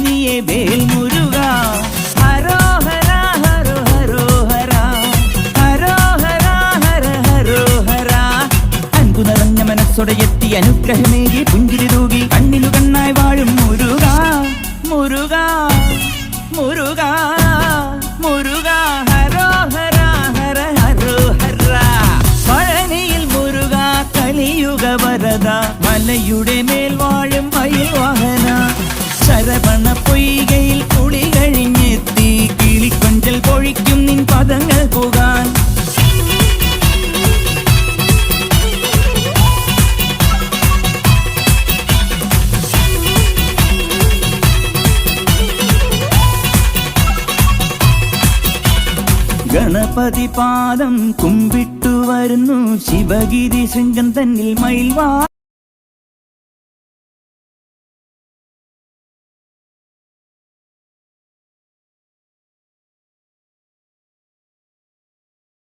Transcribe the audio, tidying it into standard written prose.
നീയേ വേൽ മുരുക. ഹരോഹര ഹരോ ഹരോഹര ഹരോഹര ഹര ഹരോഹര. അൻപു നിറഞ്ഞ മനസ്സോടെ എത്തി അനുഗ്രഹമേകി പുഞ്ചിരി തൂകി കണ്ണിനു കണ്ണായി വാഴും മുരുക മുരുക മുരുക മുരുക. ഹരോഹര ഹര ഹരോഹര. പഴനിയിൽ മുരുക കലിയുഗ വരദ മലയുടെ മേൽ വാഴും മയിൽ വാഹന. ശരവണ പൊയ്കയിൽ കുളി കഴിഞ്ഞെത്തി കിളിക്കൊഞ്ചൽ പൊഴിക്കും നിൻ പദങ്ങൾ പോകാൻ. ഗണപതി പാദം കുമ്പിട്ടു വരുന്നു ശിവഗിരി ശൃംഗം തന്നിൽ മയിൽ വാഹന.